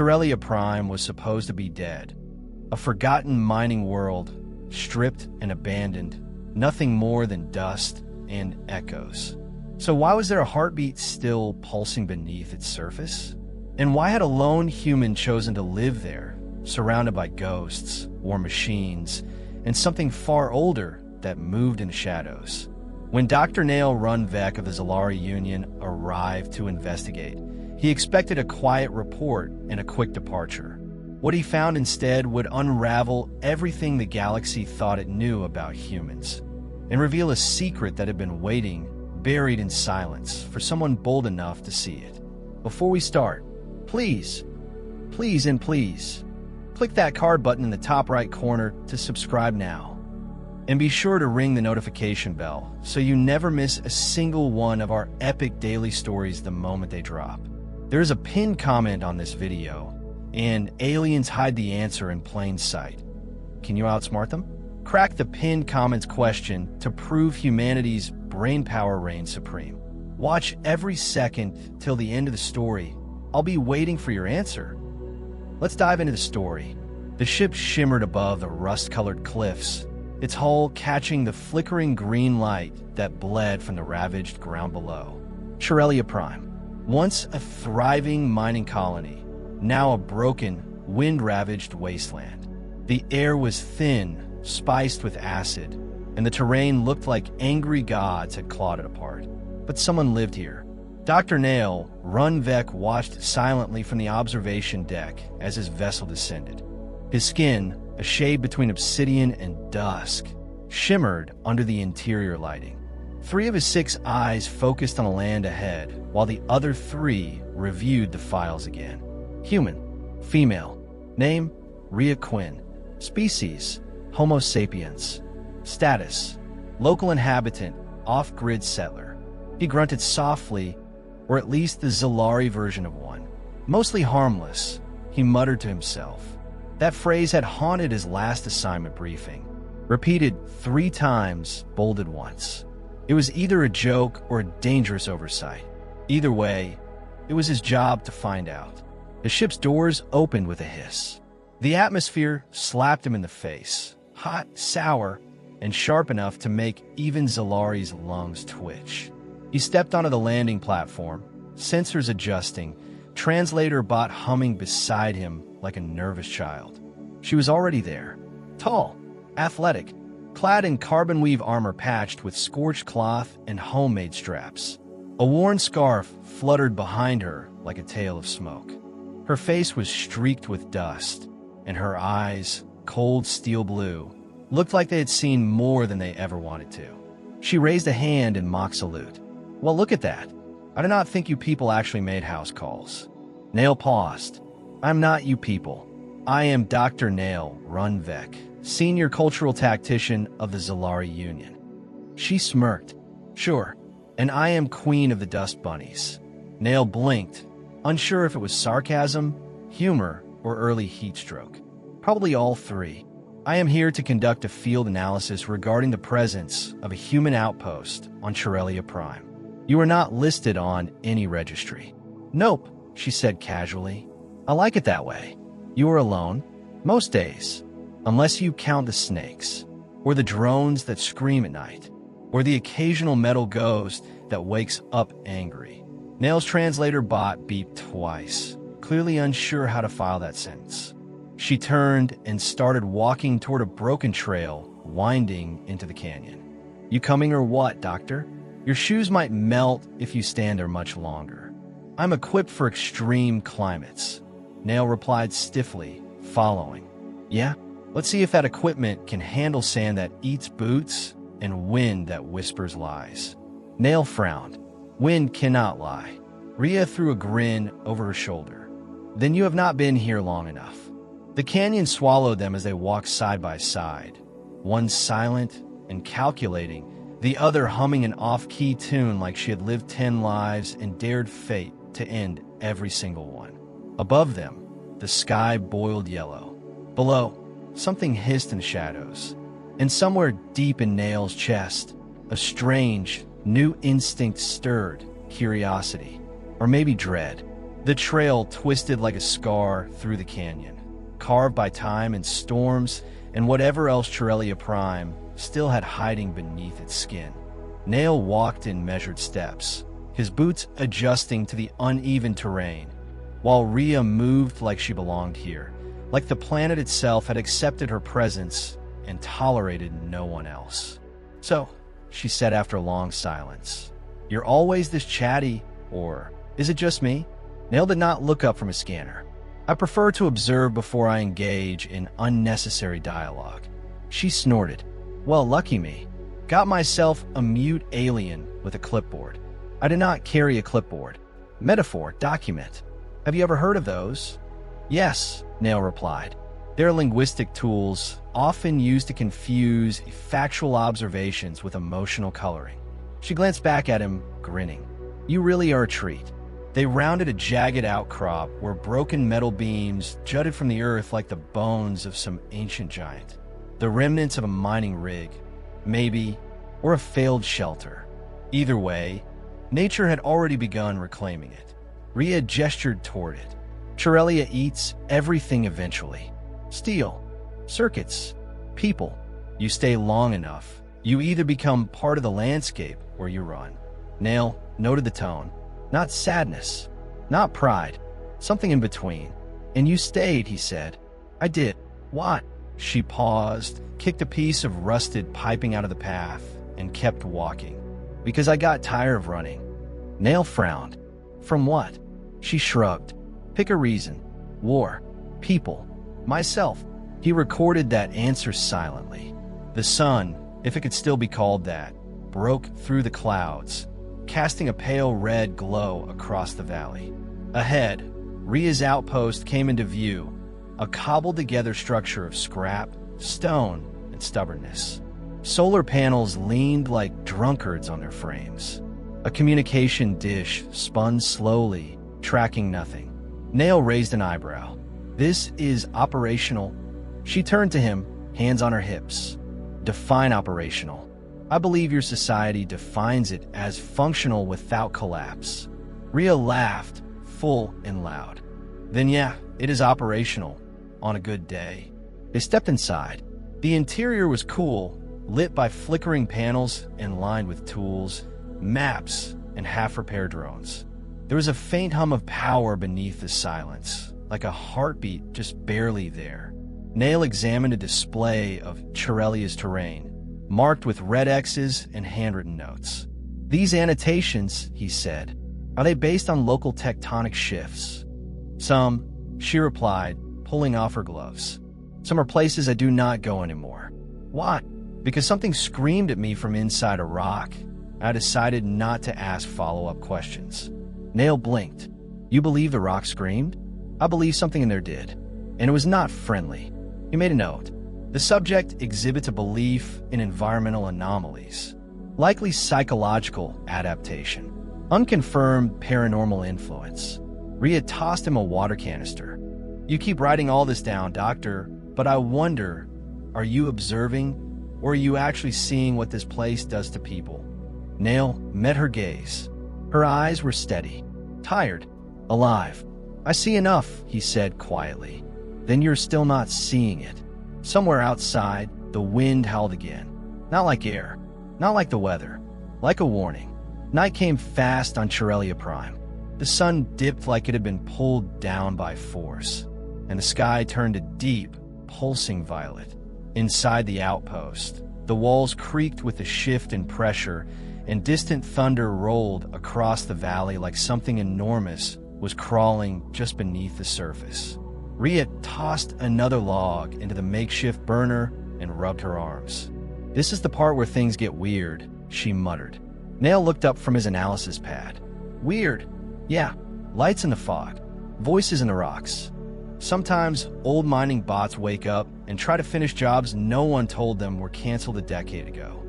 Chirelia Prime was supposed to be dead. A forgotten mining world, stripped and abandoned, nothing more than dust and echoes. So why was there a heartbeat still pulsing beneath its surface? And why had a lone human chosen to live there, surrounded by ghosts, war machines, and something far older that moved in shadows? When Dr. Nail Runvek of the Zalari Union arrived to investigate, he expected a quiet report and a quick departure. What he found instead would unravel everything the galaxy thought it knew about humans, and reveal a secret that had been waiting, buried in silence, for someone bold enough to see it. Before we start, please, click that card button in the top right corner to subscribe now. And be sure to ring the notification bell so you never miss a single one of our epic daily stories the moment they drop. There is a pinned comment on this video, and aliens hide the answer in plain sight. Can you outsmart them? Crack the pinned comments question to prove humanity's brain power reigns supreme. Watch every second till the end of the story. I'll be waiting for your answer. Let's dive into the story. The ship shimmered above the rust-colored cliffs, its hull catching the flickering green light that bled from the ravaged ground below. Chirelia Prime, once a thriving mining colony, now a broken, wind-ravaged wasteland. The air was thin, spiced with acid, and the terrain looked like angry gods had clawed it apart. But someone lived here. Dr. Nail Runvek watched silently from the observation deck as his vessel descended. His skin, a shade between obsidian and dusk, shimmered under the interior lighting. 3 of his 6 eyes focused on the land ahead, while the other 3 reviewed the files again. Human. Female. Name, Rhea Quinn. Species, Homo sapiens. Status, local inhabitant, off-grid settler. He grunted softly, or at least the Zalari version of one. Mostly harmless, he muttered to himself. That phrase had haunted his last assignment briefing. Repeated 3 times, bolded once. It was either a joke or a dangerous oversight. Either way, it was his job to find out. The ship's doors opened with a hiss. The atmosphere slapped him in the face, hot, sour, and sharp enough to make even Zalari's lungs twitch. He stepped onto the landing platform, sensors adjusting, translator bot humming beside him like a nervous child. She was already there, tall, athletic, clad in carbon weave armor patched with scorched cloth and homemade straps. A worn scarf fluttered behind her like a tail of smoke. Her face was streaked with dust, and her eyes, cold steel blue, looked like they had seen more than they ever wanted to. She raised a hand in mock salute. Well, look at that. I do not think you people actually made house calls. Nail paused. I'm not you people. I am Dr. Nail Runvek, senior cultural tactician of the Zalari Union. She smirked. Sure, and I am queen of the dust bunnies. Nail blinked, unsure if it was sarcasm, humor, or early heat stroke. Probably all 3. I am here to conduct a field analysis regarding the presence of a human outpost on Chirelia Prime. You are not listed on any registry. Nope, she said casually. I like it that way. You are alone, most days, unless you count the snakes, or the drones that scream at night, or the occasional metal ghost that wakes up angry. Nail's translator bot beeped twice, clearly unsure how to file that sentence. She turned and started walking toward a broken trail winding into the canyon. You coming or what, Doctor? Your shoes might melt if you stand there much longer. I'm equipped for extreme climates. Nail replied stiffly, following. Yeah? Let's see if that equipment can handle sand that eats boots and wind that whispers lies. Nail frowned. Wind cannot lie. Rhea threw a grin over her shoulder. Then you have not been here long enough. The canyon swallowed them as they walked side by side, one silent and calculating, the other humming an off-key tune like she had lived 10 lives and dared fate to end every single one. Above them, the sky boiled yellow. Below, something hissed in shadows. And somewhere deep in Nail's chest, a strange, new instinct stirred, curiosity, or maybe dread. The trail twisted like a scar through the canyon, carved by time and storms and whatever else Chirelia Prime still had hiding beneath its skin. Nail walked in measured steps, his boots adjusting to the uneven terrain, while Rhea moved like she belonged here, like the planet itself had accepted her presence and tolerated no one else. "So," she said after a long silence, "you're always this chatty, or is it just me?" Nail did not look up from his scanner. "I prefer to observe before I engage in unnecessary dialogue." She snorted. "Well, lucky me. Got myself a mute alien with a clipboard." "I do not carry a clipboard." "Metaphor, document. Have you ever heard of those?" "Yes," Nail replied. "They're linguistic tools, often used to confuse factual observations with emotional coloring." She glanced back at him, grinning. "You really are a treat." They rounded a jagged outcrop where broken metal beams jutted from the earth like the bones of some ancient giant. The remnants of a mining rig, maybe, or a failed shelter. Either way, nature had already begun reclaiming it. Rhea gestured toward it. "Chirelia eats everything eventually. Steel, circuits, people. You stay long enough, you either become part of the landscape or you run." Nail noted the tone. "Not sadness, not pride, something in between." "And you stayed," he said. "I did." "What?" She paused, kicked a piece of rusted piping out of the path, and kept walking. "Because I got tired of running." Nail frowned. "From what?" She shrugged. "Pick a reason. War, people, myself." He recorded that answer silently. The sun, if it could still be called that, broke through the clouds, casting a pale red glow across the valley. Ahead, Rhea's outpost came into view, a cobbled-together structure of scrap, stone, and stubbornness. Solar panels leaned like drunkards on their frames. A communication dish spun slowly, tracking nothing. Nail raised an eyebrow. "This is operational." She turned to him, hands on her hips. "Define operational." "I believe your society defines it as functional without collapse." Rhea laughed, full and loud. "Then yeah, it is operational, on a good day." They stepped inside. The interior was cool, lit by flickering panels and lined with tools, maps, and half-repaired drones. There was a faint hum of power beneath the silence, like a heartbeat just barely there. Nail examined a display of Chirelia's terrain, marked with red X's and handwritten notes. "These annotations," he said, "are they based on local tectonic shifts?" "Some," she replied, pulling off her gloves. "Some are places I do not go anymore." "Why?" "Because something screamed at me from inside a rock. I decided not to ask follow-up questions." Nail blinked. "You believe the rock screamed?" "I believe something in there did, and it was not friendly." He made a note. "The subject exhibits a belief in environmental anomalies, likely psychological adaptation, unconfirmed paranormal influence." Rhea tossed him a water canister. "You keep writing all this down, Doctor, but I wonder, are you observing, or are you actually seeing what this place does to people?" Nail met her gaze. Her eyes were steady, tired, alive. "I see enough," he said quietly. "Then you're still not seeing it." Somewhere outside, the wind howled again. Not like air, not like the weather, like a warning. Night came fast on Chirelia Prime. The sun dipped like it had been pulled down by force, and the sky turned a deep, pulsing violet. Inside the outpost, the walls creaked with the shift in pressure, and distant thunder rolled across the valley like something enormous was crawling just beneath the surface. Rhea tossed another log into the makeshift burner and rubbed her arms. "This is the part where things get weird," she muttered. Nail looked up from his analysis pad. "Weird? Yeah, lights in the fog, voices in the rocks. Sometimes old mining bots wake up and try to finish jobs no one told them were canceled a decade ago."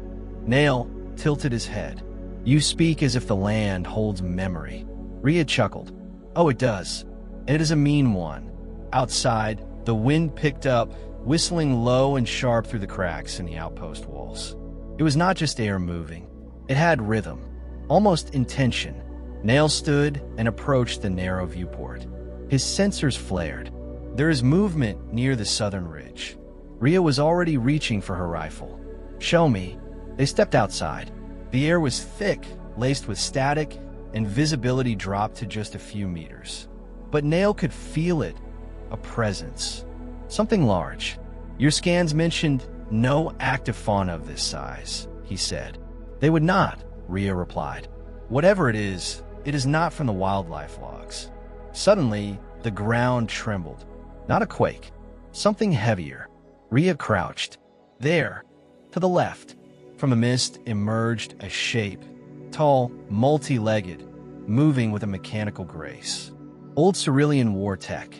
Nail tilted his head. "You speak as if the land holds memory." Rhea chuckled. "Oh, it does. And it is a mean one." Outside, the wind picked up, whistling low and sharp through the cracks in the outpost walls. It was not just air moving. It had rhythm, almost intention. Nail stood and approached the narrow viewport. His sensors flared. There is movement near the southern ridge. Rhea was already reaching for her rifle. Show me. They stepped outside. The air was thick, laced with static, and visibility dropped to just a few meters. But Nail could feel it, a presence. Something large. Your scans mentioned no active fauna of this size, he said. They would not, Rhea replied. Whatever it is not from the wildlife logs. Suddenly, the ground trembled. Not a quake. Something heavier. Rhea crouched. There, to the left, from the mist emerged a shape, tall, multi-legged, moving with a mechanical grace. Old Cerulean war tech,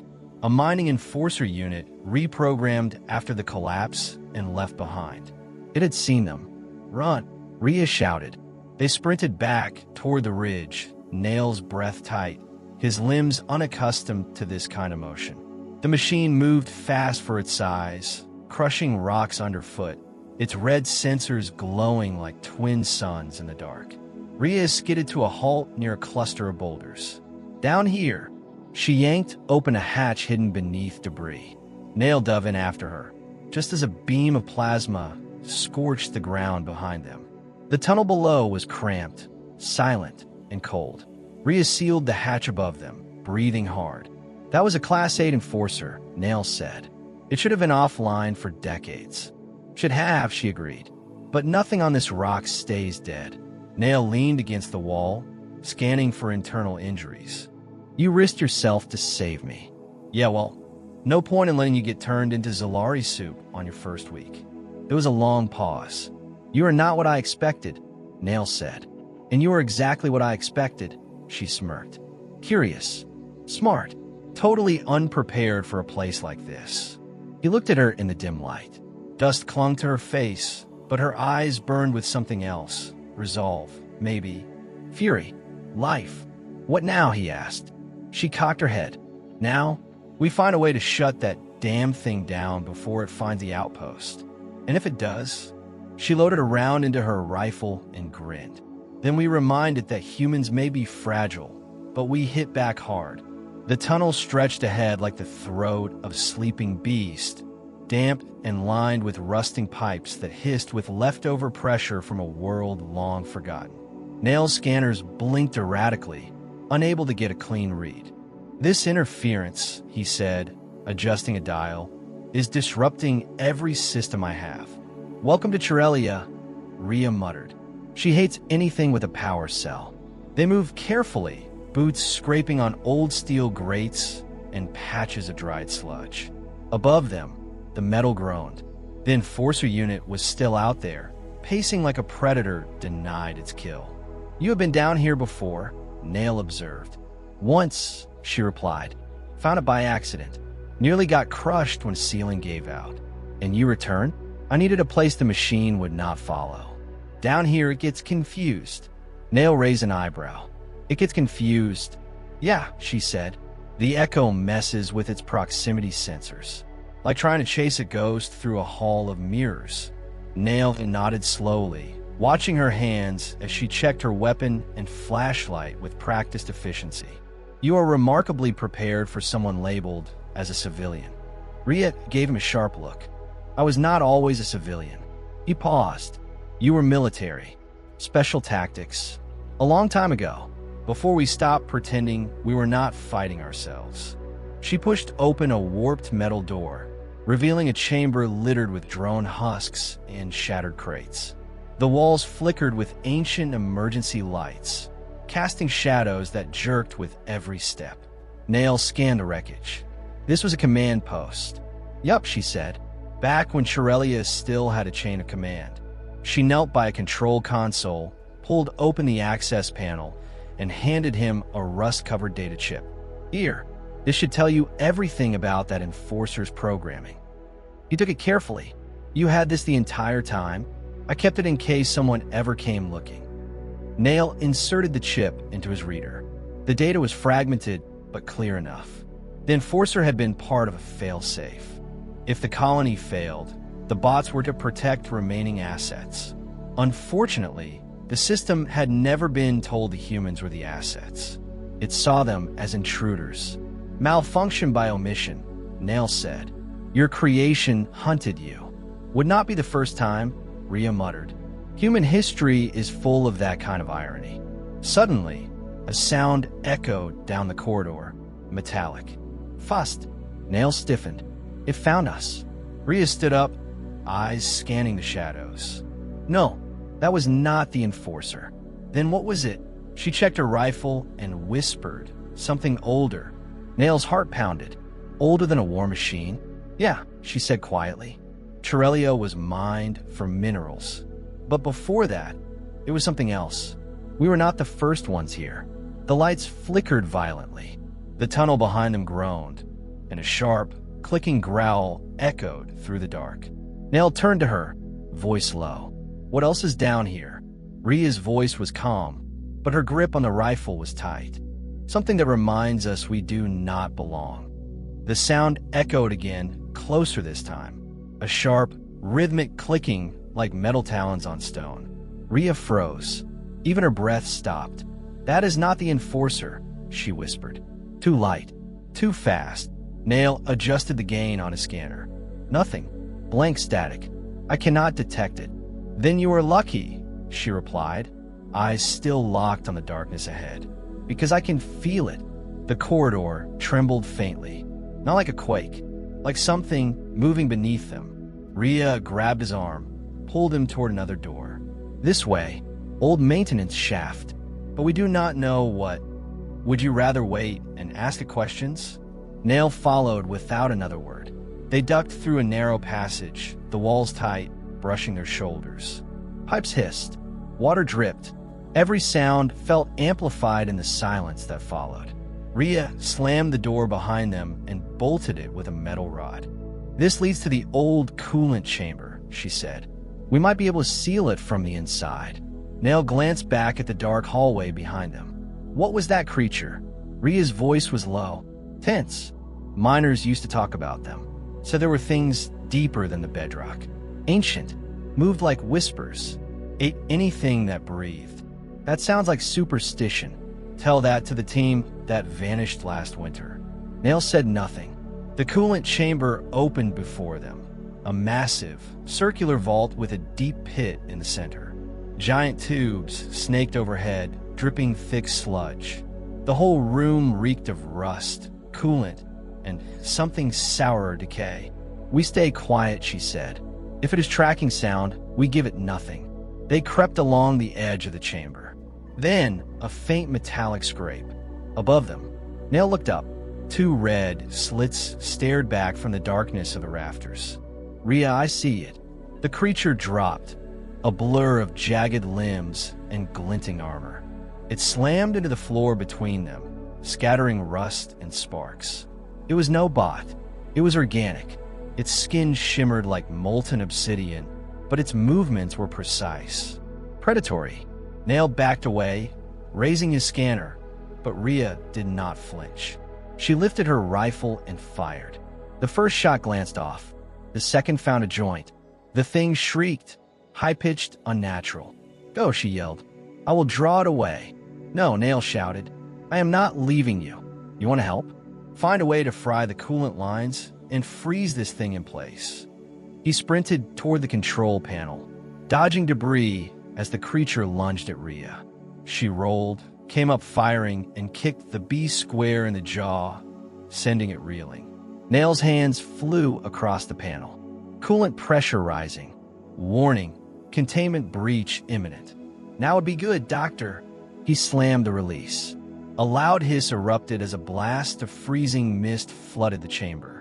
a mining enforcer unit reprogrammed after the collapse and left behind. It had seen them. Run, Rhea shouted. They sprinted back toward the ridge, Nail's breath tight, his limbs unaccustomed to this kind of motion. The machine moved fast for its size, crushing rocks underfoot, its red sensors glowing like twin suns in the dark. Rhea skidded to a halt near a cluster of boulders. Down here, she yanked open a hatch hidden beneath debris. Nail dove in after her, just as a beam of plasma scorched the ground behind them. The tunnel below was cramped, silent, and cold. Rhea sealed the hatch above them, breathing hard. That was a Class 8 enforcer, Nail said. It should have been offline for decades. Should have, she agreed. But nothing on this rock stays dead. Nail leaned against the wall, scanning for internal injuries. You risked yourself to save me. Yeah, well, no point in letting you get turned into Zolari soup on your first week. There was a long pause. You are not what I expected, Nail said. And you are exactly what I expected, she smirked. Curious, smart, totally unprepared for a place like this. He looked at her in the dim light. Dust clung to her face, but her eyes burned with something else. Resolve, maybe. Fury. Life. What now, he asked. She cocked her head. Now, we find a way to shut that damn thing down before it finds the outpost. And if it does, she loaded a round into her rifle and grinned. Then we remind it that humans may be fragile, but we hit back hard. The tunnel stretched ahead like the throat of a sleeping beast, damp and lined with rusting pipes that hissed with leftover pressure from a world long forgotten. Nail's scanners blinked erratically, unable to get a clean read. This interference, he said, adjusting a dial, is disrupting every system I have. Welcome to Chirelia, Rhea muttered. She hates anything with a power cell. They moved carefully, boots scraping on old steel grates and patches of dried sludge. Above them, the metal groaned. The enforcer unit was still out there, pacing like a predator denied its kill. You have been down here before, Nail observed. Once, she replied. Found it by accident. Nearly got crushed when sealing gave out. And you return? I needed a place the machine would not follow. Down here it gets confused. Nail raised an eyebrow. It gets confused. Yeah, she said. The echo messes with its proximity sensors. Like trying to chase a ghost through a hall of mirrors. Nail nodded slowly, watching her hands as she checked her weapon and flashlight with practiced efficiency. You are remarkably prepared for someone labeled as a civilian. Rhea gave him a sharp look. I was not always a civilian. He paused. You were military. Special tactics. A long time ago, before we stopped pretending we were not fighting ourselves. She pushed open a warped metal door, revealing a chamber littered with drone husks and shattered crates. The walls flickered with ancient emergency lights, casting shadows that jerked with every step. Nail scanned the wreckage. This was a command post. Yup, she said. Back when Chirelia still had a chain of command. She knelt by a control console, pulled open the access panel, and handed him a rust-covered data chip. Here, this should tell you everything about that enforcer's programming. He took it carefully. You had this the entire time? I kept it in case someone ever came looking. Nail inserted the chip into his reader. The data was fragmented, but clear enough. The enforcer had been part of a fail-safe. If the colony failed, the bots were to protect remaining assets. Unfortunately, The system had never been told the humans were the assets. It saw them as intruders. Malfunction by omission, Nail said. Your creation hunted you. Would not be the first time, Rhea muttered. Human history is full of that kind of irony. Suddenly, a sound echoed down the corridor, metallic. Fust, Nail stiffened. It found us. Rhea stood up, eyes scanning the shadows. No, that was not the enforcer. Then what was it? She checked her rifle and whispered, something older. Nail's heart pounded. Older than a war machine? Yeah, she said quietly. Torellia was mined for minerals. But before that, it was something else. We were not the first ones here. The lights flickered violently. The tunnel behind them groaned, and a sharp, clicking growl echoed through the dark. Nail turned to her, voice low. What else is down here? Rhea's voice was calm, but her grip on the rifle was tight. Something that reminds us we do not belong. The sound echoed again, closer this time. A sharp, rhythmic clicking like metal talons on stone. Rhea froze. Even her breath stopped. That is not the enforcer, she whispered. Too light. Too fast. Nail adjusted the gain on his scanner. Nothing. Blank static. I cannot detect it. Then you are lucky, she replied, eyes still locked on the darkness ahead. Because I can feel it. The corridor trembled faintly. Not like a quake. Like something moving beneath them. Rhea grabbed his arm, pulled him toward another door. This way. Old maintenance shaft. But we do not know what. Would you rather wait and ask the questions? Nail followed without another word. They ducked through a narrow passage, the walls tight, brushing their shoulders. Pipes hissed. Water dripped. Every sound felt amplified in the silence that followed. Rhea slammed the door behind them and bolted it with a metal rod. This leads to the old coolant chamber, she said. We might be able to seal it from the inside. Nail glanced back at the dark hallway behind them. What was that creature? Rhea's voice was low, tense. Miners used to talk about them. So there were things deeper than the bedrock. Ancient, moved like whispers, ate anything that breathed. That sounds like superstition. Tell that to the team that vanished last winter. Nail said nothing. The coolant chamber opened before them. A massive, circular vault with a deep pit in the center. Giant tubes snaked overhead, dripping thick sludge. The whole room reeked of rust, coolant, and something sour decay. We stay quiet, she said. If it is tracking sound, we give it nothing. They crept along the edge of the chamber. Then, a faint metallic scrape. Above them, Nail looked up. Two red slits stared back from the darkness of the rafters. Rhea, I see it. The creature dropped, a blur of jagged limbs and glinting armor. It slammed into the floor between them, scattering rust and sparks. It was no bot. It was organic. Its skin shimmered like molten obsidian, but its movements were precise. Predatory. Nail backed away, raising his scanner, but Rhea did not flinch. She lifted her rifle and fired. The first shot glanced off. The second found a joint. The thing shrieked, high-pitched, unnatural. Go, she yelled. I will draw it away. No, Nail shouted. I am not leaving you. You want to help? Find a way to fry the coolant lines and freeze this thing in place. He sprinted toward the control panel, dodging debris as the creature lunged at Rhea. She rolled, came up firing, and kicked the beast square in the jaw, sending it reeling. Nail's hands flew across the panel. Coolant pressure rising. Warning, containment breach imminent. Now would be good, Doctor. He slammed the release. A loud hiss erupted as a blast of freezing mist flooded the chamber.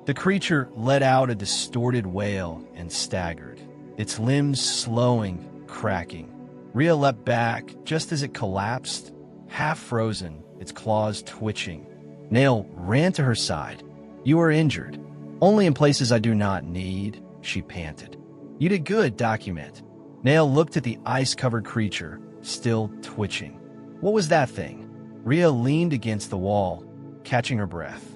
The creature let out a distorted wail and staggered, its limbs slowing, cracking. Rhea leapt back just as it collapsed, half frozen, its claws twitching. Nail ran to her side. You are injured. Only in places I do not need, she panted. You did good, document. Nail looked at the ice-covered creature, still twitching. What was that thing? Rhea leaned against the wall, catching her breath.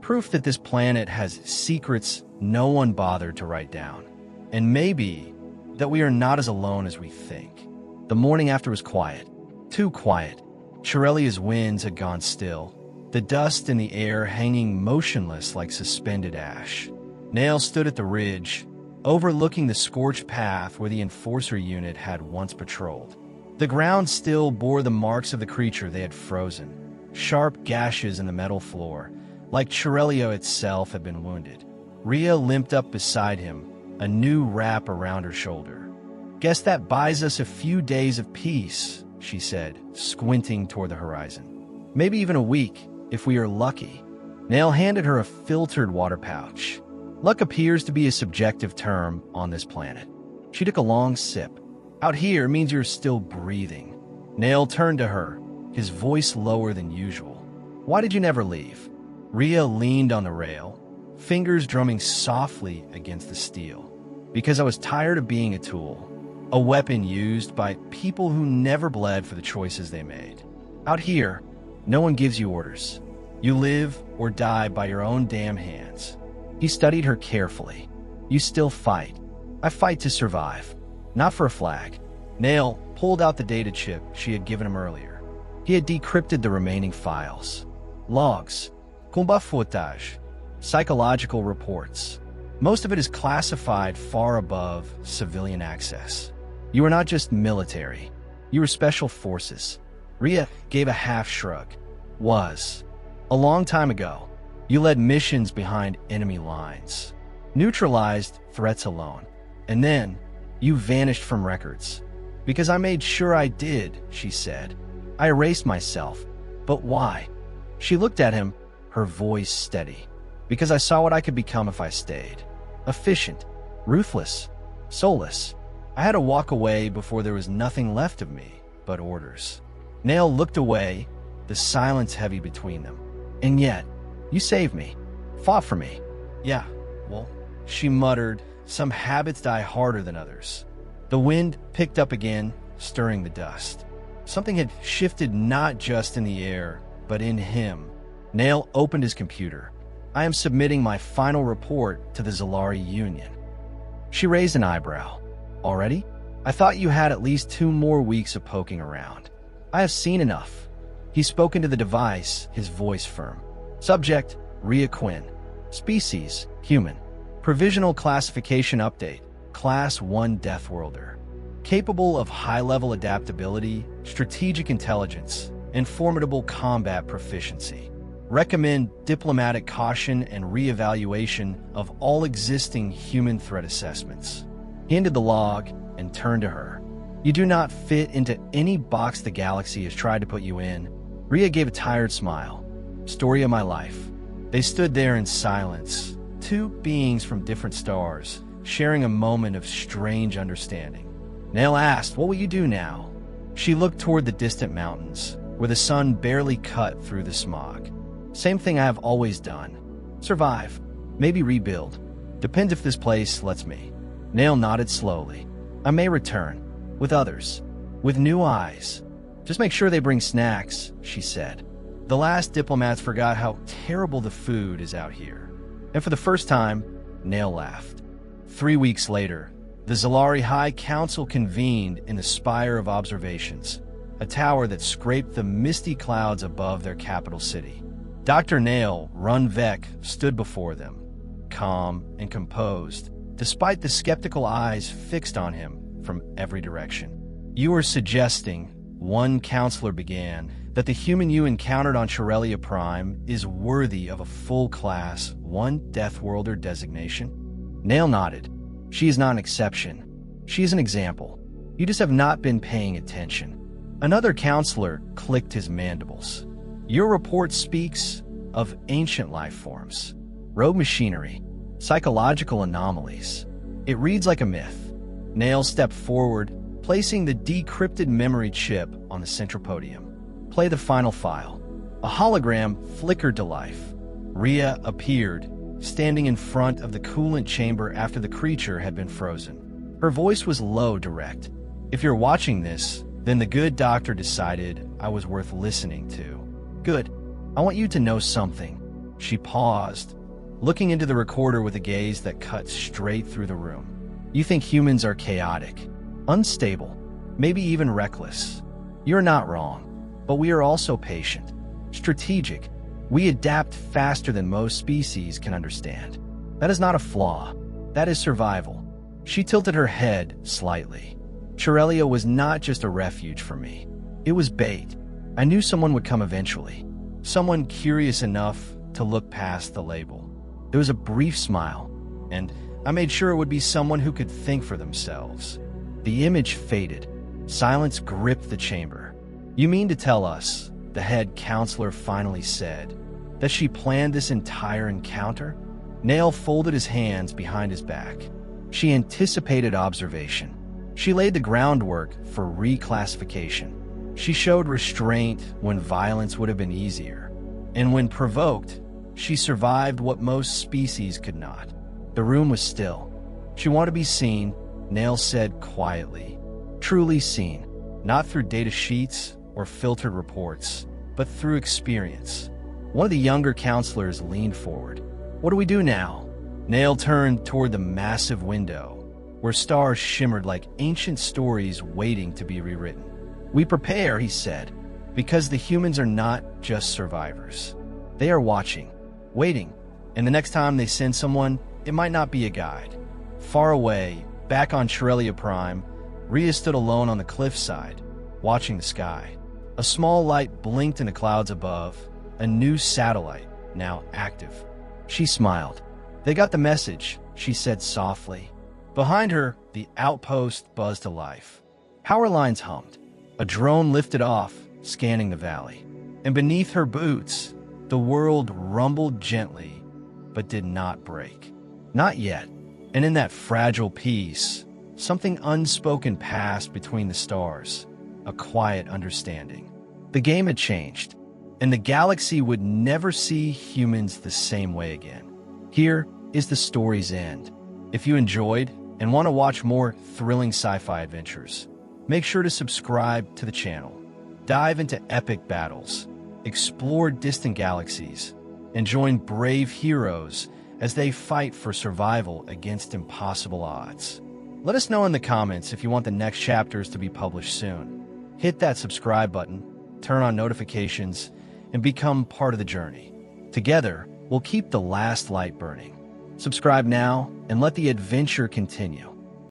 Proof that this planet has secrets no one bothered to write down. And maybe that we are not as alone as we think. The morning after was quiet. Too quiet. Shirelia's winds had gone still, the dust in the air hanging motionless like suspended ash. Nail stood at the ridge, overlooking the scorched path where the enforcer unit had once patrolled. The ground still bore the marks of the creature they had frozen, sharp gashes in the metal floor, like Chirelia itself had been wounded. Rhea limped up beside him, a new wrap around her shoulder. "Guess that buys us a few days of peace," she said, squinting toward the horizon. "Maybe even a week, if we are lucky." Nail handed her a filtered water pouch. Luck appears to be a subjective term on this planet. She took a long sip. "Out here means you're still breathing." Nail turned to her, his voice lower than usual. "Why did you never leave?" Rhea leaned on the rail, fingers drumming softly against the steel. "Because I was tired of being a tool, a weapon used by people who never bled for the choices they made. Out here, no one gives you orders. You live or die by your own damn hands." He studied her carefully. "You still fight." "I fight to survive, not for a flag." Nail pulled out the data chip she had given him earlier. He had decrypted the remaining files. Logs, combat footage, psychological reports. Most of it is classified far above civilian access. "You are not just military. You are special forces." Rhea gave a half shrug. "Was. A long time ago. You led missions behind enemy lines. Neutralized threats alone. And then, you vanished from records." "Because I made sure I did," she said. "I erased myself. But why?" She looked at him, her voice steady. "Because I saw what I could become if I stayed. Efficient, ruthless, soulless. I had to walk away before there was nothing left of me but orders." Nail looked away, the silence heavy between them. "And yet, you saved me, fought for me." "Yeah, well," she muttered, "some habits die harder than others." The wind picked up again, stirring the dust. Something had shifted not just in the air, but in him. Nail opened his computer. "I am submitting my final report to the Zalari Union." She raised an eyebrow. "Already? I thought you had at least 2 more weeks of poking around." "I have seen enough." He spoke into the device, his voice firm. "Subject, Rhea Quinn. Species, human. Provisional classification update, Class 1 Deathworlder. Capable of high-level adaptability, strategic intelligence, and formidable combat proficiency. Recommend diplomatic caution and re-evaluation of all existing human threat assessments." He ended the log and turned to her. "You do not fit into any box the galaxy has tried to put you in." Rhea gave a tired smile. "Story of my life." They stood there in silence, 2 beings from different stars, sharing a moment of strange understanding. Nail asked, "What will you do now?" She looked toward the distant mountains, where the sun barely cut through the smog. "Same thing I have always done. Survive. Maybe rebuild. Depends if this place lets me." Nail nodded slowly. "I may return. With others. With new eyes. Just make sure they bring snacks," she said. "The last diplomats forgot how terrible the food is out here." And for the first time, Nail laughed. 3 weeks later, the Zalari High Council convened in the Spire of Observations, a tower that scraped the misty clouds above their capital city. Dr. Nail Runvek stood before them, calm and composed, despite the skeptical eyes fixed on him from every direction. "You are suggesting," one counselor began, "that the human you encountered on Chirelia Prime is worthy of a full Class 1 Deathworlder designation?" Nail nodded. "She is not an exception. She is an example. You just have not been paying attention." Another counselor clicked his mandibles. "Your report speaks of ancient life forms, rogue machinery, psychological anomalies. It reads like a myth." Nail stepped forward, placing the decrypted memory chip on the central podium. "Play the final file." A hologram flickered to life. Rhea appeared, standing in front of the coolant chamber after the creature had been frozen. Her voice was low, direct. "If you're watching this, then the good doctor decided I was worth listening to. Good. I want you to know something." She paused, looking into the recorder with a gaze that cut straight through the room. "You think humans are chaotic, unstable, maybe even reckless. You're not wrong, but we are also patient, strategic. We adapt faster than most species can understand. That is not a flaw. That is survival. She tilted her head slightly. Chirelia was not just a refuge for me. It was bait. I knew someone would come eventually. Someone curious enough to look past the label. There was a brief smile, and I made sure it would be someone who could think for themselves. The image faded. Silence gripped the chamber. You mean to tell us, the head counselor finally said, that she planned this entire encounter? Nail folded his hands behind his back. She anticipated observation. She laid the groundwork for reclassification. She showed restraint when violence would have been easier. And when provoked, she survived what most species could not. The room was still. She wanted to be seen, Nail said quietly. Truly seen, not through data sheets or filtered reports, but through experience. One of the younger counselors leaned forward. What do we do now? Nail turned toward the massive window, where stars shimmered like ancient stories waiting to be rewritten. We prepare, he said, because the humans are not just survivors. They are watching, waiting, and the next time they send someone, it might not be a guide. Far away, back on Chirelia Prime, Rhea stood alone on the cliffside, watching the sky. A small light blinked in the clouds above, a new satellite, now active. She smiled. They got the message, she said softly. Behind her, the outpost buzzed to life. Power lines hummed. A drone lifted off, scanning the valley. And beneath her boots, the world rumbled gently, but did not break. Not yet. And in that fragile peace, something unspoken passed between the stars, a quiet understanding. The game had changed, and the galaxy would never see humans the same way again. Here is the story's end. If you enjoyed and want to watch more thrilling sci-fi adventures, make sure to subscribe to the channel. Dive into epic battles, explore distant galaxies, and join brave heroes as they fight for survival against impossible odds. Let us know in the comments if you want the next chapters to be published soon. Hit that subscribe button, turn on notifications, and become part of the journey. Together, we'll keep the last light burning. Subscribe now and let the adventure continue.